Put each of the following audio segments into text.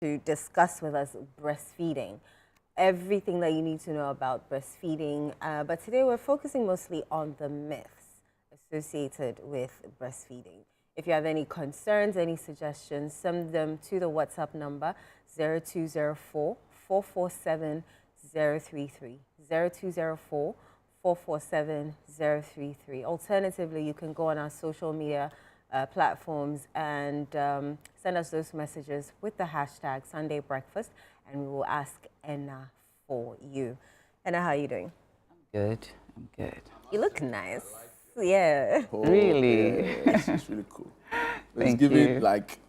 to discuss with us breastfeeding. Everything that you need to know about breastfeeding. But today we're focusing mostly on the myths associated with breastfeeding. If you have any concerns, any suggestions, send them to the WhatsApp number 0204 447 033. 0204 447 033. Alternatively, you can go on our social media platforms and send us those messages with the hashtag Sunday Breakfast, and we will ask Enna for you. Enna, how are you doing? Good. I'm good. You look nice. Yeah. Oh, Really? Yeah, it's really cool. Let's Thank give you. it like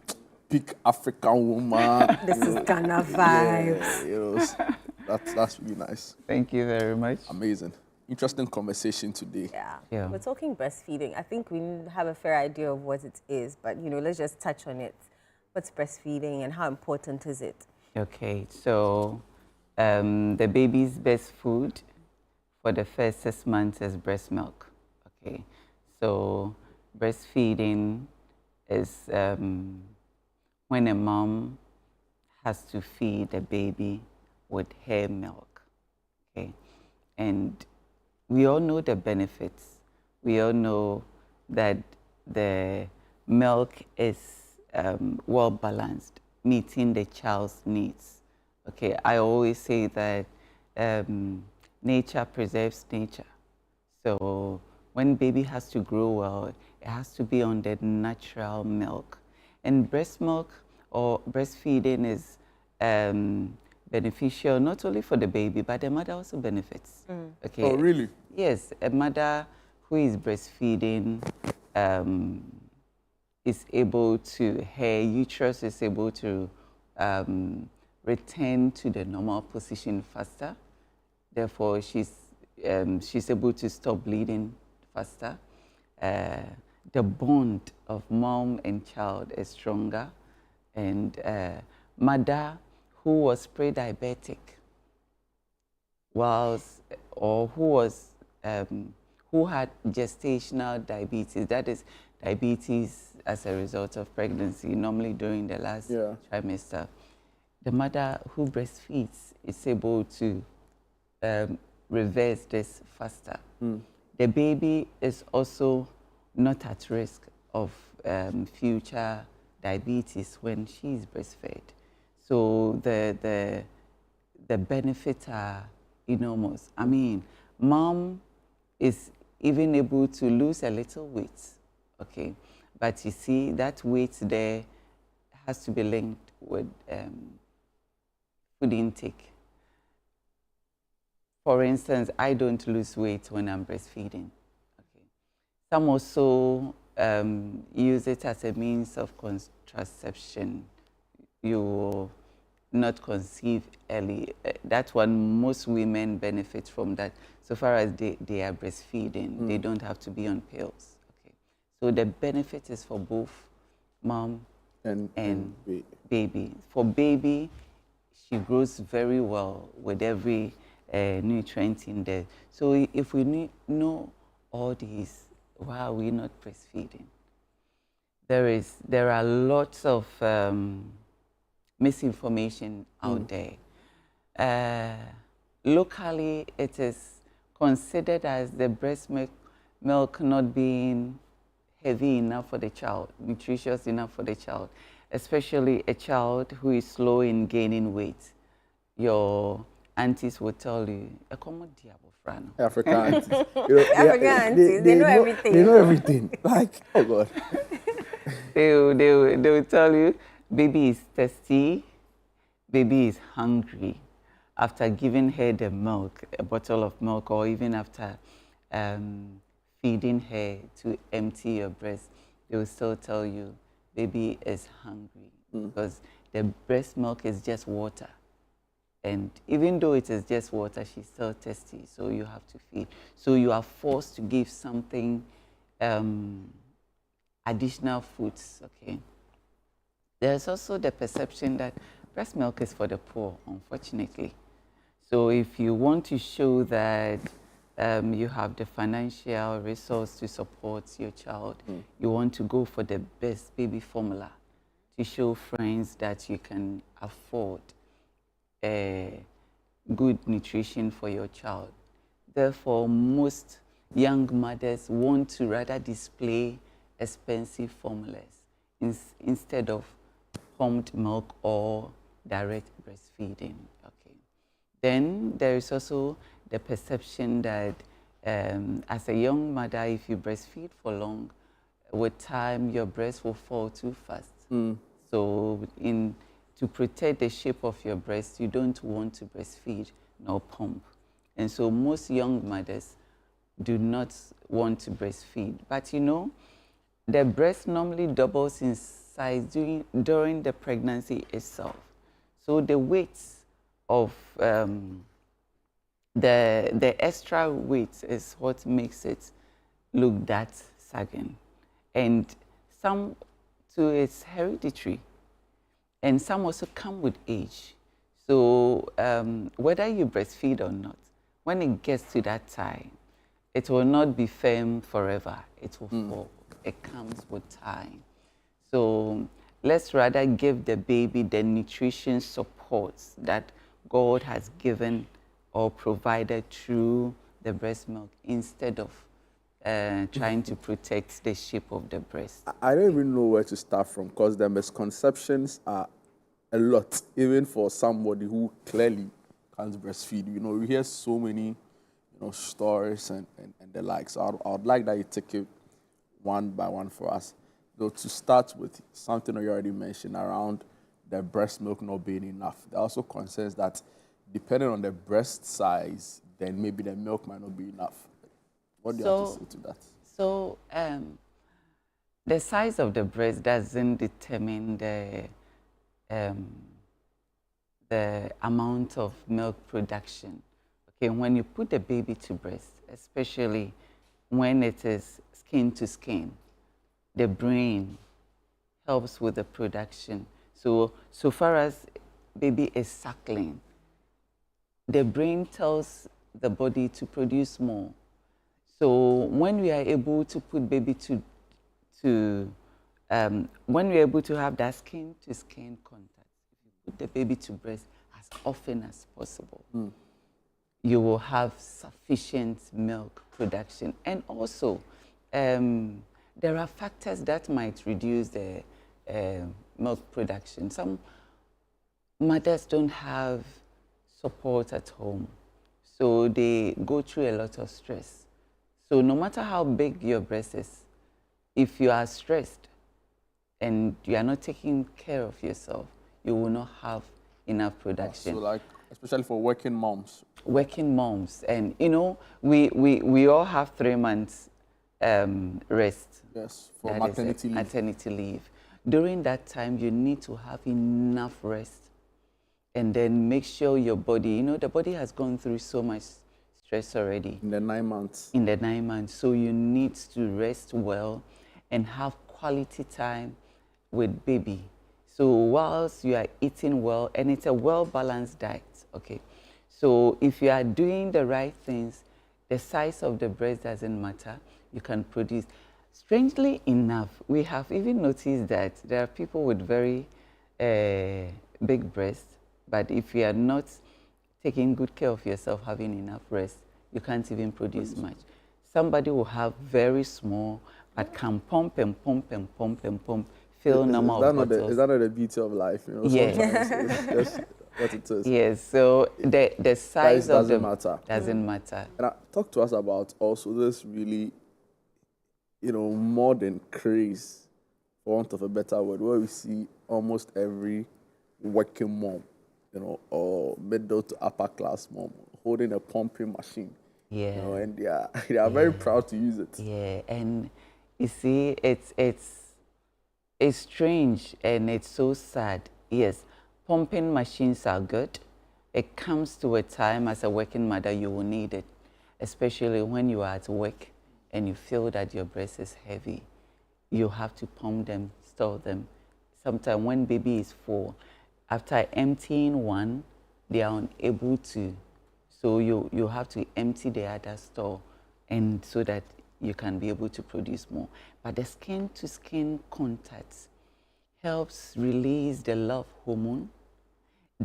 peak African woman. This is Ghana vibes. Yeah, that's really nice. Thank you very much. Amazing. Interesting conversation today. Yeah. We're talking breastfeeding. I think we have a fair idea of what it is, but let's just touch on it. What's breastfeeding and how important is it? Okay, so the baby's best food for the first 6 months is breast milk. Okay, so breastfeeding is when a mom has to feed a baby with her milk. Okay, and we all know the benefits. We all know that the milk is well balanced, meeting the child's needs. Okay, I always say that nature preserves nature. So when baby has to grow well, it has to be on the natural milk. And breast milk or breastfeeding is beneficial not only for the baby, but the mother also benefits. Okay. Oh, really? Yes, a mother who is breastfeeding is able to, her uterus is able to return to the normal position faster. Therefore, she's able to stop bleeding faster. The bond of mom and child is stronger, and mother who was pre-diabetic who had gestational diabetes, that is diabetes as a result of pregnancy, normally during the last trimester. The mother who breastfeeds is able to reverse this faster. The baby is also not at risk of future diabetes when she's breastfed. So the benefits are enormous. I mean, mom is even able to lose a little weight, okay? But you see, that weight there has to be linked with food intake. For instance, I don't lose weight when I'm breastfeeding. Okay. Some also use it as a means of contraception. You will not conceive early. That's one, most women benefit from that. So far as they are breastfeeding, they don't have to be on pills. Okay. So the benefit is for both mom and baby. For baby, she grows very well with every nutrient in there. So if we know all these, why are we not breastfeeding? There are lots of misinformation out there. Locally, it is considered as the breast milk not being heavy enough for the child, nutritious enough for the child, especially a child who is slow in gaining weight. Your aunties will tell you, African aunties. African aunties, they know everything. They know everything. Like, oh God. they will tell you, baby is thirsty, baby is hungry. After giving her the milk, a bottle of milk, or even after feeding her to empty your breast, they will still tell you, baby is hungry, because the breast milk is just water. And even though it is just water, she's still thirsty, so you have to feed. So you are forced to give something, additional foods, okay? There's also the perception that breast milk is for the poor, unfortunately. So if you want to show that you have the financial resource to support your child, you want to go for the best baby formula, to show friends that you can afford good nutrition for your child. Therefore, most young mothers want to rather display expensive formulas instead of pumped milk or direct breastfeeding. Okay. Then there is also the perception that as a young mother, if you breastfeed for long, with time your breast will fall too fast. So to protect the shape of your breast, you don't want to breastfeed nor pump. And so most young mothers do not want to breastfeed. But you know, the breast normally doubles in size during the pregnancy itself. So the weight of the extra weight is what makes it look that sagging. And some, too, it's hereditary. And some also come with age. So whether you breastfeed or not, when it gets to that time, it will not be firm forever. It will fall. It comes with time. So let's rather give the baby the nutrition supports that God has given or provided through the breast milk instead of trying to protect the shape of the breast. I don't even know where to start from because the misconceptions are a lot, even for somebody who clearly can't breastfeed. You know, we hear so many, stories and the likes. So I would like that you take it one by one for us. Though to start with something you already mentioned around the breast milk not being enough. There are also concerns that depending on the breast size, then maybe the milk might not be enough. What do you have to say to that? So the size of the breast doesn't determine the amount of milk production. Okay, when you put the baby to breast, especially when it is skin to skin, the brain helps with the production. So far as baby is suckling, the brain tells the body to produce more. So when we are able to put baby when we're able to have that skin to skin contact, if you put the baby to breast as often as possible, you will have sufficient milk production. And also, there are factors that might reduce the milk production. Some mothers don't have support at home, so they go through a lot of stress. So no matter how big your breast is, if you are stressed and you are not taking care of yourself, you will not have enough production. So like, especially for working moms. Working moms, and we all have 3 months rest. Yes, for maternity leave. Maternity leave. During that time, you need to have enough rest, and then make sure your body, the body has gone through so much stress already. In the 9 months. In the 9 months. So you need to rest well and have quality time with baby. So whilst you are eating well, and it's a well-balanced diet, okay? So if you are doing the right things, the size of the breast doesn't matter. You can produce. Strangely enough, we have even noticed that there are people with very big breasts, but if you are not taking good care of yourself, having enough rest, you can't even produce much. Somebody will have very small, but can pump and pump and pump and pump, fill normal bottles. Is that not the beauty of life? Yeah. Sometimes it's just what it is. Yes, so the size of doesn't matter. Doesn't matter. And talk to us about also this really, modern craze, for want of a better word, where we see almost every working mom, or middle to upper class mom holding a pumping machine. Yeah. And they are very proud to use it. Yeah, and you see, it's strange and it's so sad. Yes, pumping machines are good. It comes to a time as a working mother you will need it, especially when you are at work and you feel that your breast is heavy. You have to pump them, store them. Sometimes when baby is full, after emptying one, they are unable to. So you have to empty the other store, and so that you can be able to produce more. But the skin-to-skin contact helps release the love hormone.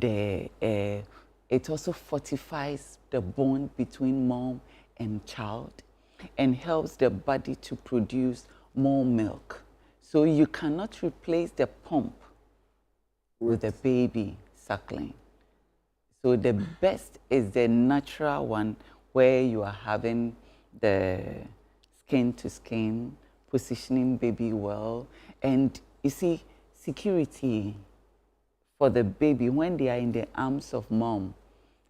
It also fortifies the bond between mom and child and helps the body to produce more milk. So you cannot replace the pump with the baby suckling. So the best is the natural one where you are having the skin to skin, positioning baby well. And you see, security for the baby when they are in the arms of mom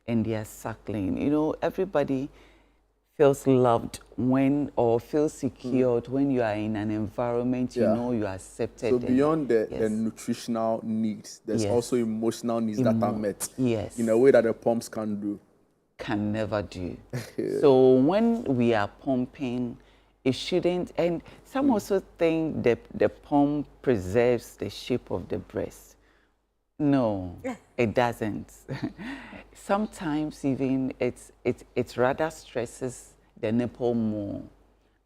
and they are suckling. You know, everybody feels loved when, or feels secured when you are in an environment you know you are accepted. So beyond the nutritional needs, there's also emotional needs that are met in a way that the pumps can do. Can never do. So when we are pumping, it shouldn't, and some also think that the pump preserves the shape of the breast. No, it doesn't. Sometimes even it rather stresses the nipple more.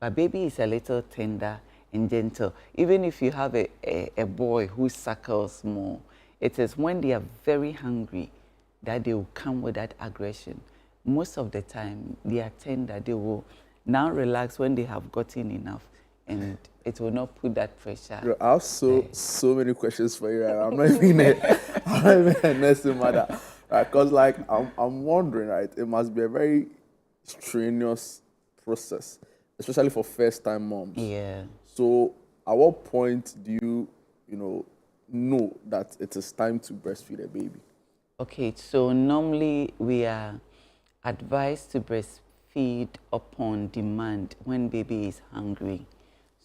But baby is a little tender and gentle. Even if you have a boy who suckles more, it is when they are very hungry that they will come with that aggression. Most of the time, they are tender. They will now relax when they have gotten enough, and it will not put that pressure. I have so many questions for you. I'm not even a nursing mother, because like I'm wondering, right? It must be a very strenuous process, especially for first-time moms. Yeah. So, at what point do you know that it is time to breastfeed a baby? Okay, so normally we are advised to breastfeed upon demand when baby is hungry.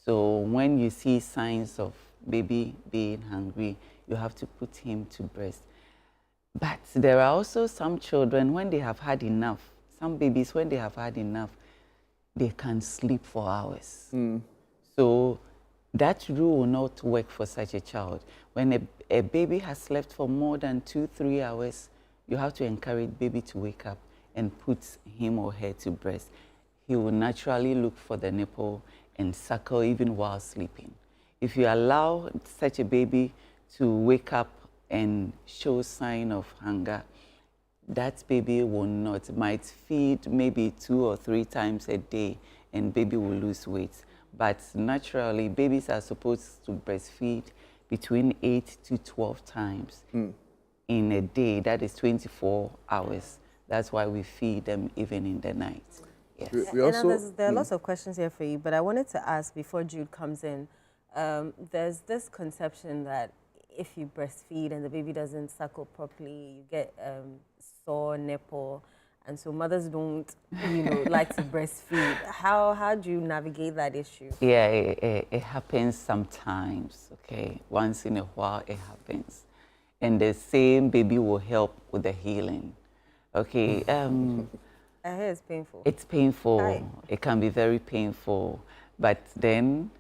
So when you see signs of baby being hungry, you have to put him to breast. But there are also some children, when they have had enough, some babies, when they have had enough, they can sleep for hours. So that rule will not work for such a child. When a baby has slept for more than 2-3 hours, you have to encourage baby to wake up and put him or her to breast. He will naturally look for the nipple and suckle even while sleeping. If you allow such a baby to wake up and show sign of hunger, that baby might feed maybe 2 or 3 times a day and baby will lose weight. But naturally, babies are supposed to breastfeed between 8 to 12 times in a day. That is 24 hours. That's why we feed them even in the night. Yes. There are lots of questions here for you, but I wanted to ask before Jude comes in, there's this conception that if you breastfeed and the baby doesn't suckle properly, you get sore nipple, and so mothers don't, like to breastfeed. How do you navigate that issue? Yeah, it happens sometimes, okay? Once in a while it happens. And the same baby will help with the healing. Okay. I hear it's painful. It's painful. Hi. It can be very painful. But then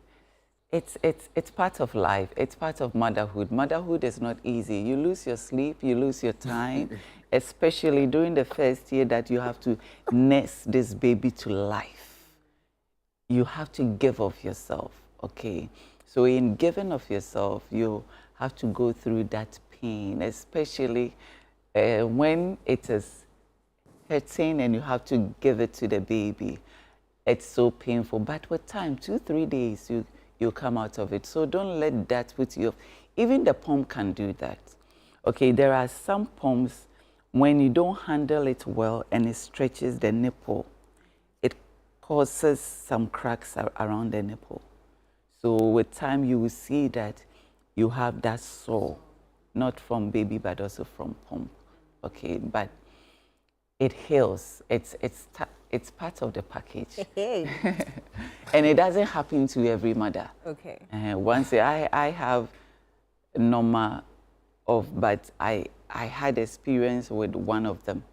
it's part of life. It's part of motherhood. Motherhood is not easy. You lose your sleep, you lose your time, especially during the first year that you have to nurse this baby to life. You have to give of yourself, okay? So in giving of yourself, you have to go through that pain, especially when it is hurting and you have to give it to the baby. It's so painful. But with time, 2-3 days, you come out of it. So don't let that put you off. Even the pump can do that. Okay, there are some pumps, when you don't handle it well and it stretches the nipple, it causes some cracks around the nipple. So with time, you will see that you have that sore, not from baby, but also from pump. Okay, but it heals. It's part of the package. And it doesn't happen to every mother. Okay. Once I have normal but I had experience with one of them.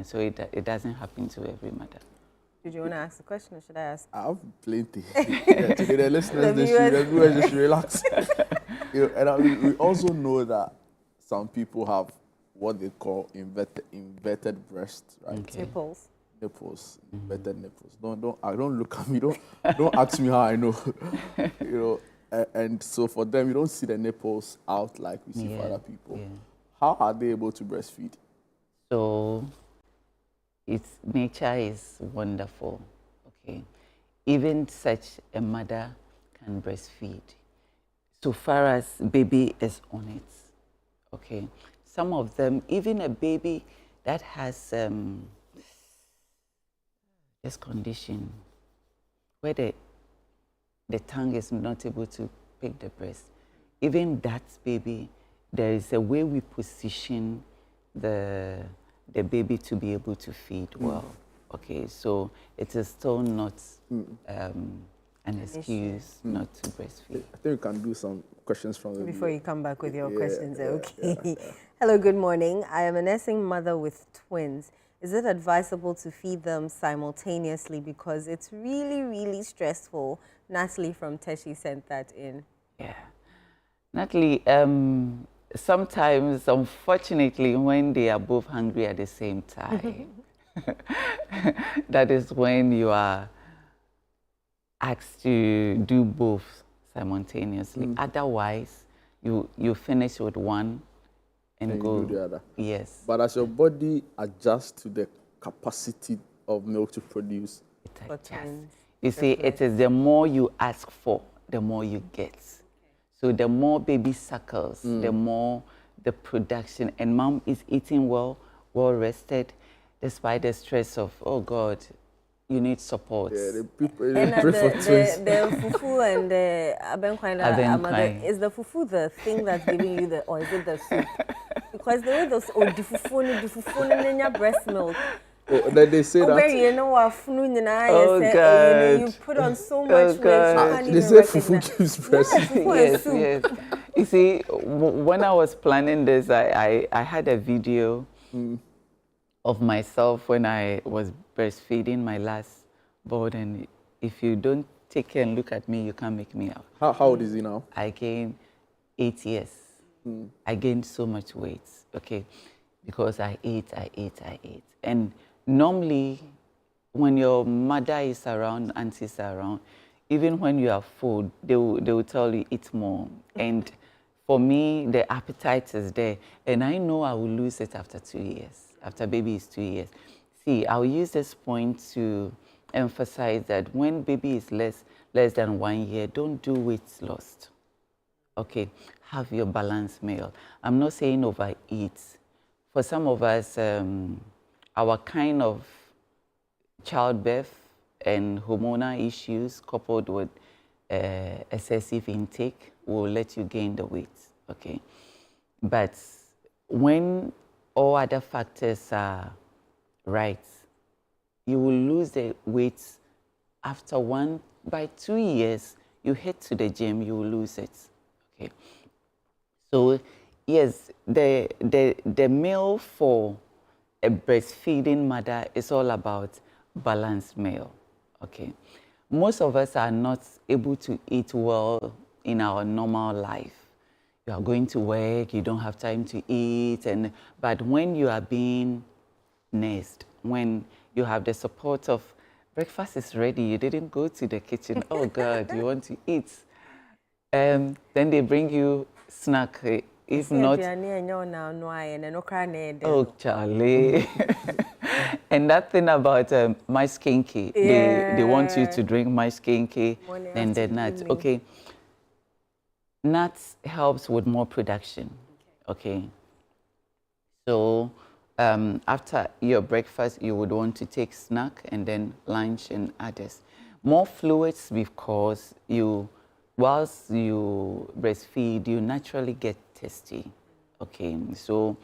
So it doesn't happen to every mother. Did you want to ask a question, or should I ask? I have plenty. Today the listeners, the viewers just relax. And we also know that some people have what they call inverted breasts, right? Okay. Nipples. Inverted nipples. Don't look at me. Don't ask me how I know. And so for them, you don't see the nipples out like we see for other people. Yeah. How are they able to breastfeed? So nature is wonderful. Okay, even such a mother can breastfeed, so far as baby is on it. Okay, some of them, even a baby that has this condition where the tongue is not able to pick the breast, even that baby, there is a way we position the baby to be able to feed well. Okay, so it is still not an excuse not to breastfeed. I think we can do some questions from the Before you come back with your questions, yeah, okay. yeah. Hello, good morning. I am a nursing mother with twins. Is it advisable to feed them simultaneously because it's really, really stressful? Natalie from Teshi sent that in. Yeah. Natalie, sometimes, unfortunately, when they are both hungry at the same time, that is when you are asked to do both simultaneously. Otherwise, you finish with one and go do the other. Yes. But as your body adjusts to the capacity of milk to produce, For twins. You see, it is the more you ask for, the more you get. So the more baby suckles, the more the production, and mom is eating well rested, despite the stress of, oh God, you need support. yeah, the people And pray for twins. the fufu and the Abenkwai. is the fufu the thing that's giving you the, or is it the soup? Because the way those, the fufu in your breast milk. Oh, then they say that. You know what? Oh, God. You put on so much weight, you can't They even say recognize. fufu gives breast. Yes, fufu and soup. Yes. You see, when I was planning this, I had a video of myself when I was breastfeeding my last born, and if you don't take care and look at me, you can't make me out. How old is he now? I gained 8 years. I gained so much weight, okay, because I ate. And normally, when your mother is around, aunties are around, even when you are full, they will tell you eat more. And for me, the appetite is there. And I know I will lose it after 2 years, after baby is 2 years. See, I'll use this point to emphasize that when baby is less than 1 year, don't do weight loss. Okay, have your balanced meal. I'm not saying overeat. For some of us, our kind of childbirth and hormonal issues coupled with excessive intake will let you gain the weight, okay? But when all other factors are right, you will lose the weight after by 2 years, you head to the gym, you will lose it, okay? So yes, the meal for a breastfeeding mother is all about balanced meal, okay? Most of us are not able to eat well in our normal life. You are going to work, you don't have time to eat, but when you are being nursed, when you have the support of breakfast is ready, you didn't go to the kitchen, oh God, you want to eat. Then they bring you snack. If not, oh Charlie. And that thing about my skinky, they want you to drink my skinky and the nuts. Okay, nuts helps with more production. Okay, so after your breakfast, you would want to take snack and then lunch and others. More fluids because whilst you breastfeed, you naturally get thirsty. Okay, so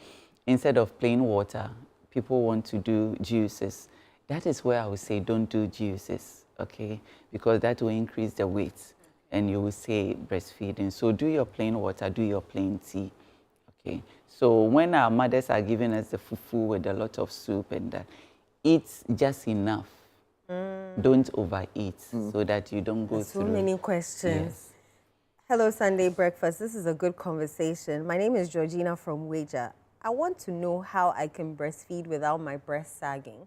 instead of plain water, people want to do juices. That is where I would say don't do juices, okay? Because that will increase the weight and you will say breastfeeding. So do your plain water, do your plain tea, okay? So when our mothers are giving us the fufu with a lot of soup and that, eat just enough. Don't overeat so that you don't go through. So many questions. Yes. Hello, Sunday Breakfast. This is a good conversation. My name is Georgina from Wager. I want to know how I can breastfeed without my breast sagging.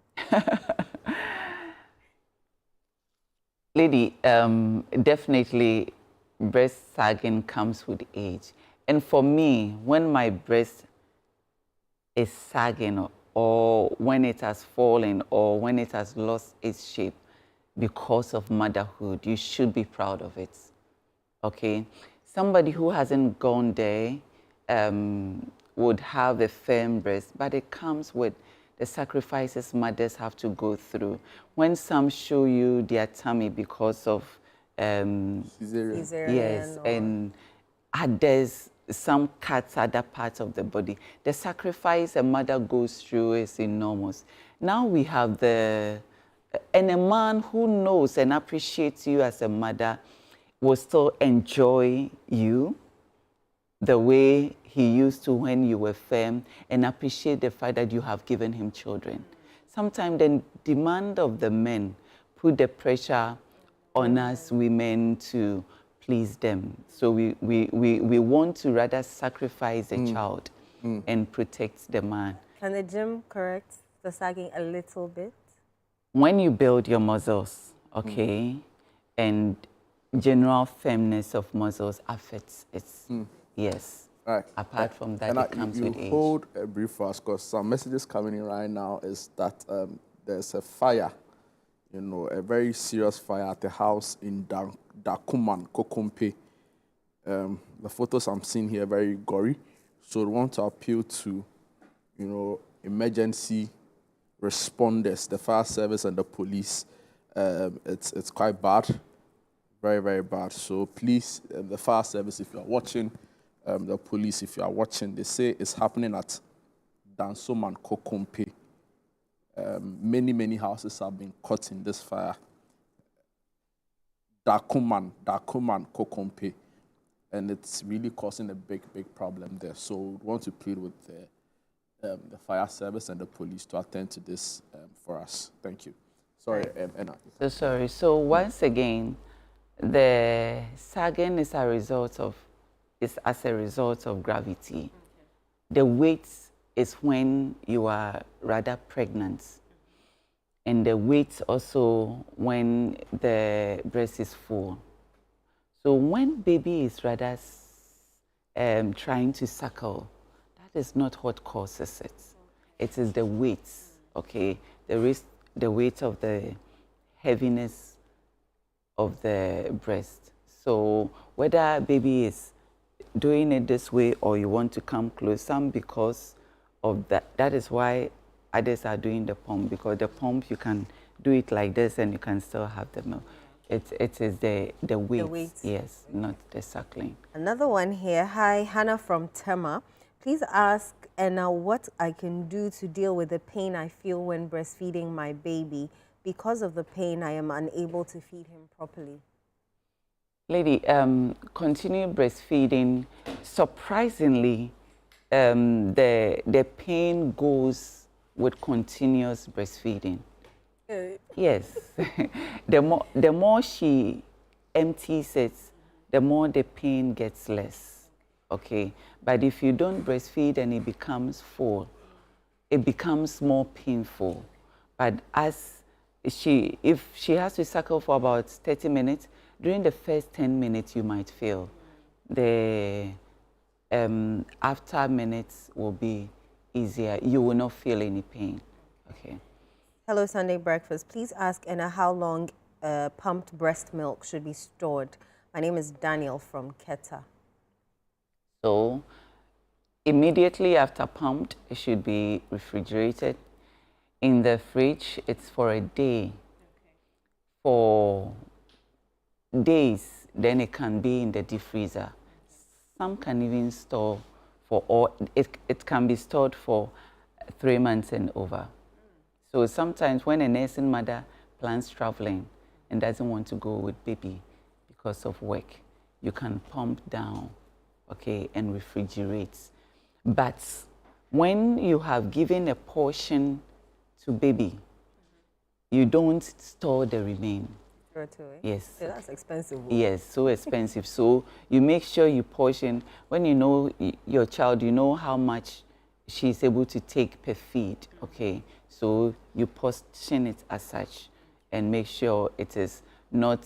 Lady, definitely breast sagging comes with age. And for me, when my breast is sagging or when it has fallen or when it has lost its shape because of motherhood, you should be proud of it, okay? Somebody who hasn't gone there would have a firm breast, but it comes with the sacrifices mothers have to go through. When some show you their tummy because of Cesarean yes, or... and others, some cuts other parts of the body. The sacrifice a mother goes through is enormous. Now we have and a man who knows and appreciates you as a mother will still enjoy you the way he used to when you were firm and appreciate the fact that you have given him children. Sometimes the demand of the men put the pressure on us women to please them. So we want to rather sacrifice the child and protect the man. Can the gym correct the sagging a little bit? When you build your muscles, okay, and general firmness of muscles affects it, yes. Right. Apart from that, it comes with age. Hold a brief fast, because some messages coming in right now is that there's a fire, you know, a very serious fire at the house in Dakuman, Kokompe. The photos I'm seeing here are very gory. So we want to appeal to, you know, emergency responders, the fire service and the police. It's quite bad, very, very bad. So please, the fire service, if you are watching, the police, if you are watching, they say it's happening at Dansoman Kokompe. Many houses have been caught in this fire. Dakuman Kokompe. And it's really causing a big problem there. So we want to plead with the fire service and the police to attend to this for us. Thank you. Sorry, Anna. So sorry. So once again, the sagging is as a result of gravity. Okay. The weight is when you are rather pregnant. And the weight also when the breast is full. So when baby is rather trying to suckle, that is not what causes it. It is the weight, okay? The weight of the heaviness of the breast. So whether baby is doing it this way or you want to come close, some because of that. That is why others are doing the pump, because the pump you can do it like this and you can still have the milk. It is the weight, yes, not the suckling. Another one here. Hi, Hannah from Tema. Please ask Anna what I can do to deal with the pain I feel when breastfeeding my baby. Because of the pain, I am unable to feed him properly. Lady, continue breastfeeding. Surprisingly, the pain goes with continuous breastfeeding. Yes. the more she empties it, the more the pain gets less. Okay. But if you don't breastfeed and it becomes full, it becomes more painful. But if she has to suckle for about 30 minutes, during the first 10 minutes you might feel. The after minutes will be easier. You will not feel any pain. Okay. Hello, Sunday Breakfast. Please ask Anna how long pumped breast milk should be stored. My name is Daniel from Keta. So, immediately after pumped, it should be refrigerated. In the fridge, it's for a day. Okay. For days, then it can be in the deep freezer. Some can even store it can be stored for 3 months and over. So sometimes when a nursing mother plans traveling and doesn't want to go with baby because of work, you can pump down, okay, and refrigerate. But when you have given a portion to baby, you don't store the remain. Yes. So that's expensive. Yes, so expensive. So you make sure you portion. When you know your child, you know how much she's able to take per feed, okay? So you portion it as such and make sure it is not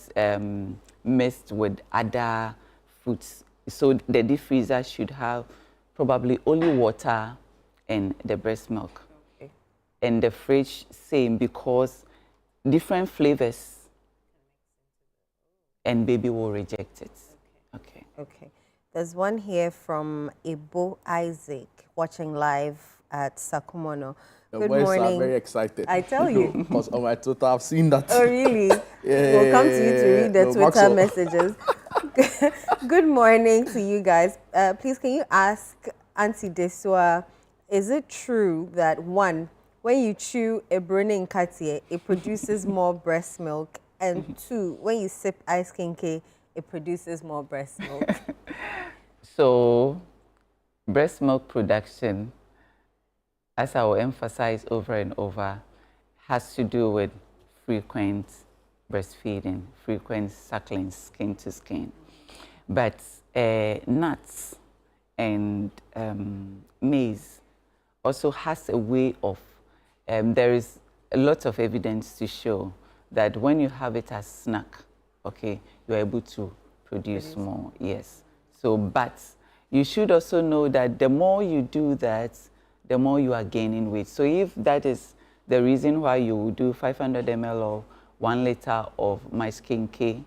mixed with other foods. So the deep freezer should have probably only water and the breast milk. Okay. And the fridge, same, because different flavors and baby will reject it. Okay. Okay. There's one here from Ebo Isaac, watching live at Sakumono. The Good boys morning. are very excited. I tell you. Because on my Twitter, I've seen that. Oh, really? We'll come to you to read the Twitter messages. Good morning to you guys. Please, can you ask Auntie Desua, is it true that one, when you chew a burning katie, it produces more breast milk? And two, when you sip ice kinke, it produces more breast milk? So, breast milk production, as I will emphasize over and over, has to do with frequent breastfeeding, frequent suckling, skin to skin. But nuts and maize also has a way of, there is a lot of evidence to show that when you have it as snack, okay, you're able to produce more, yes. So, but you should also know that the more you do that, the more you are gaining weight. So if that is the reason why you do 500 ml or 1 liter of my skin K,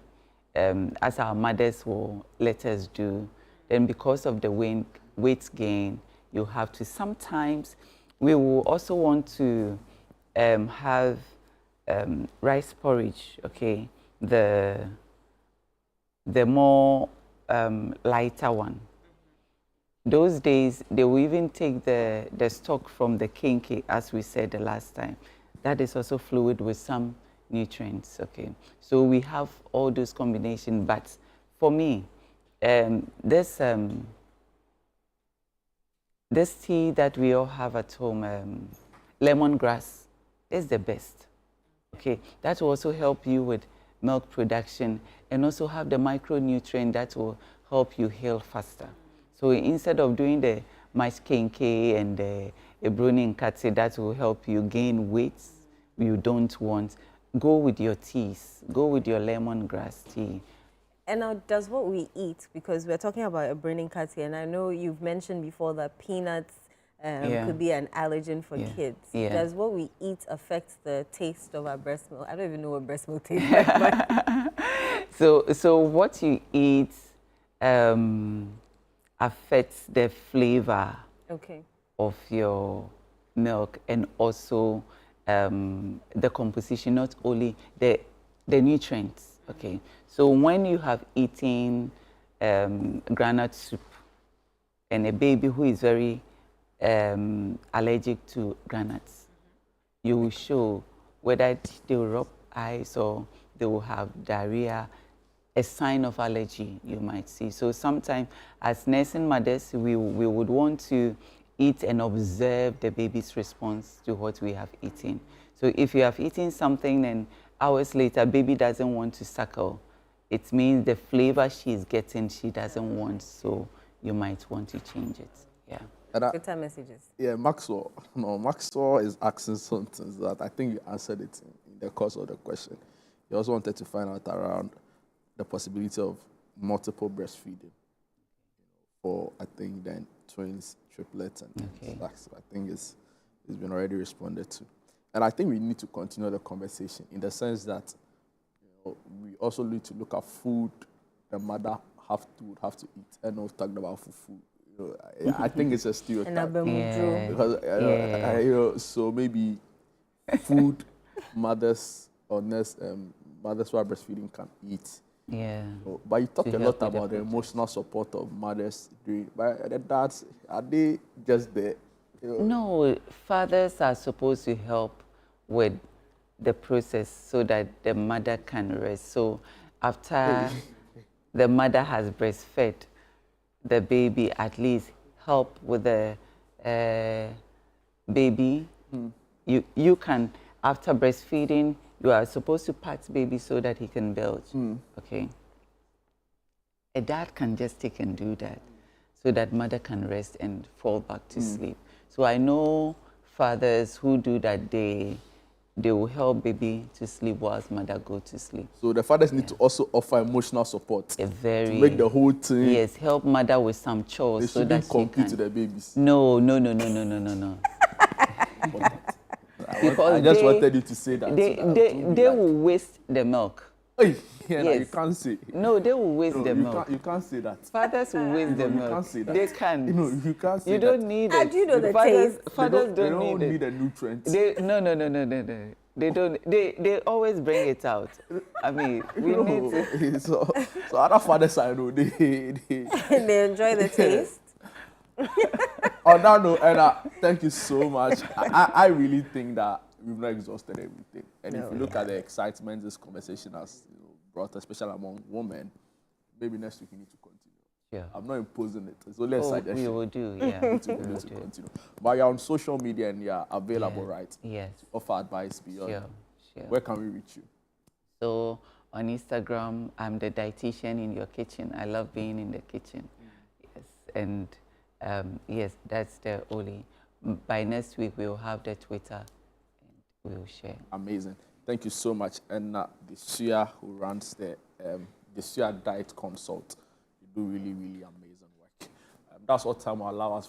as our mothers will let us do, then because of the weight gain, you have to. Sometimes we will also want to have rice porridge, okay, the more lighter one. Those days, they will even take the stock from the kinky, as we said the last time. That is also fluid with some nutrients, okay? So we have all those combinations, but for me, this tea that we all have at home, lemongrass, is the best, okay? That will also help you with milk production and also have the micronutrient that will help you heal faster. So instead of doing the mice kenke and the Ebronin katse that will help you gain weight you don't want, go with your teas. Go with your lemongrass tea. And now, does what we eat, because we're talking about a burning katse, and I know you've mentioned before that peanuts could be an allergen for kids. Yeah. Does what we eat affect the taste of our breast milk? I don't even know what breast milk tastes like. So what you eat affects the flavor of your milk and also the composition, not only the nutrients, okay? So when you have eaten granite soup and a baby who is very allergic to granates, you will show whether they will rub eyes or they will have diarrhea, a sign of allergy you might see. So sometimes as nursing mothers, we would want to eat and observe the baby's response to what we have eaten. So if you have eaten something and hours later, baby doesn't want to suckle, it means the flavor she's getting, she doesn't want, so you might want to change it, yeah. Good time messages. Yeah, Maxwell is asking something that I think you answered it in the course of the question. He also wanted to find out around the possibility of multiple breastfeeding for, I think, then twins, triplets, and stacks. I think it's been already responded to. And I think we need to continue the conversation in the sense that we also need to look at food the mother would have to eat. And we've talked about food. I think it's a stereotype. Because so maybe food mothers or mothers who are breastfeeding can eat. Yeah. But you talked a lot about the emotional support of mothers during. But the dads, are they just there? No, fathers are supposed to help with the process so that the mother can rest. So after the mother has breastfed the baby, at least help with the baby. You can, after breastfeeding, you are supposed to pat baby so that he can belch, okay? A dad can just take and do that so that mother can rest and fall back to sleep. So I know fathers who do that, they they will help baby to sleep whilst mother go to sleep. So the fathers need to also offer emotional support A very, to make the whole thing. Yes, help mother with some chores They so that she compete can. to the babies. No. I just wanted you to say that. They will waste the milk. Hey, yeah, no, Yes. you can't say. No, they will waste No, the milk. You can't say that. Fathers will waste the You milk. can't say that. They can. You can't say You that. don't need How it. do you know the fathers, taste? Fathers They don't don't need need it. the nutrients. No. They don't. They always bring it out. I mean, we need to. So other fathers I know, they They enjoy the taste. On that note, Anna, thank you so much. I really think that we've not exhausted everything. And if you look at the excitement this conversation has brought, especially among women, maybe next week we need to continue. Yeah. I'm not imposing it. It's only a suggestion. We will do, yeah. We need to continue. But you're on social media and you're available, right? Yes. To offer advice beyond. Sure. Where can we reach you? So on Instagram, I'm the dietitian in your kitchen. I love being in the kitchen. Yes. And yes, that's the only. By next week, we'll have the Twitter and we'll share. Amazing. Thank you so much. And Desua, who runs the Desua Diet Consult, you do really, really amazing work. That's what time will allow us